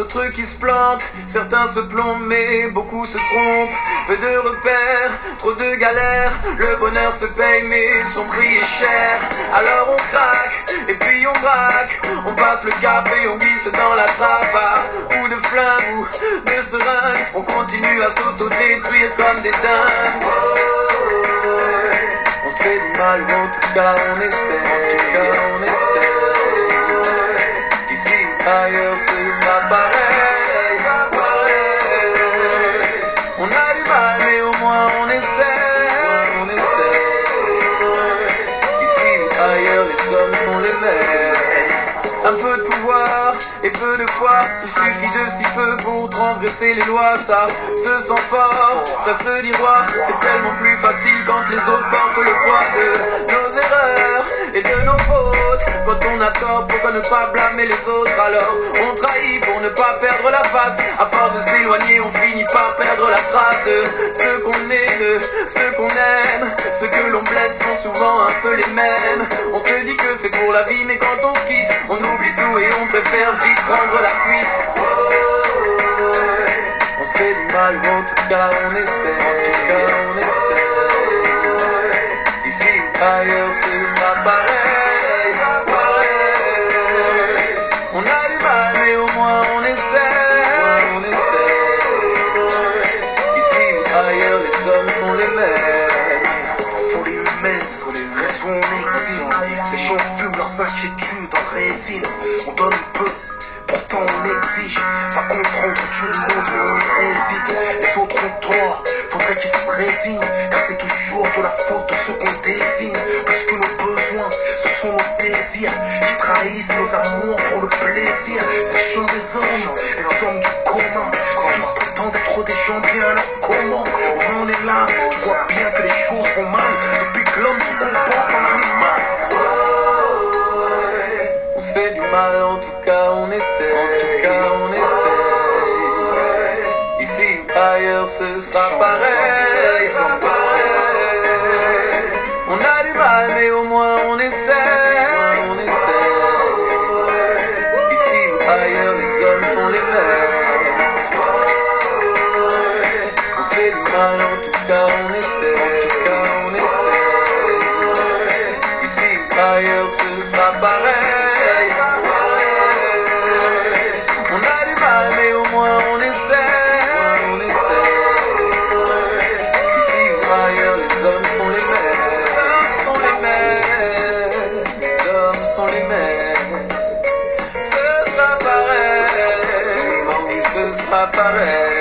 d'autres qui se plantent, certains se plombent mais beaucoup se trompent. Peu de repères, trop de galères, le bonheur se paye mais son prix est cher. Alors on craque et puis on braque, on passe le cap et on glisse dans la trappe à coups de flingue ou de seringue. On continue à s'auto-détruire comme des dingues. On se fait du mal, mais en tout cas on essaie. Ici ou ailleurs ce sera pareil. On a du mal mais au moins on essaie. Ici ou ailleurs les hommes sont les mêmes. Un peu de pouvoir et peu de foi, il suffit de si peu pour transgresser les lois. Ça se sent fort, ça se dit roi. C'est tellement plus facile quand les autres portent le poids de nos erreurs et de nos fautes. Quand on a tort, pourquoi ne pas blâmer les autres? Alors on trahit pour ne pas perdre la face. À force de s'éloigner, on finit par perdre la trace de ce qu'on est, de ce qu'on aime. Ceux que l'on blesse sont souvent un peu les mêmes. On se dit que c'est pour la vie, mais quand on se quitte, on oublie tout et on préfère vite prendre la fuite. On se fait du mal, mais en tout cas on essaie. Ici ou ailleurs ce sera pareil. On a du mal mais au moins on essaie. Ici ou ailleurs les hommes sont les mêmes. Faut les mettre, restons en exil. Les gens fument leurs inquiétudes en résine. On donne peu, pourtant on exige. Va comprendre que le monde réside. Les autres ont tort, faudrait qu'ils se résignent. Car c'est toujours de la faute de ceux qu'on désigne. Parce que nos besoins, ce sont nos désirs qui trahissent nos amours pour le plaisir. C'est le chant des hommes, les hommes du commun. Si tous prétendent être des gens bien, alors comment on en est là? Je vois bien que les choses vont mal depuis que l'homme se comporte en animal. On se fait du mal, en tout cas on essaie. Ici ou ailleurs ce sera pareil. On a du mal mais au moins on essaie. Ici ou ailleurs les hommes sont les mêmes. On se fait du mal, en tout cas on essaie. Ici ou ailleurs ce sera pareil. On a du mal mais au moins on essaie. Ici ou ailleurs les hommes sont les mêmes. Ce sera pareil.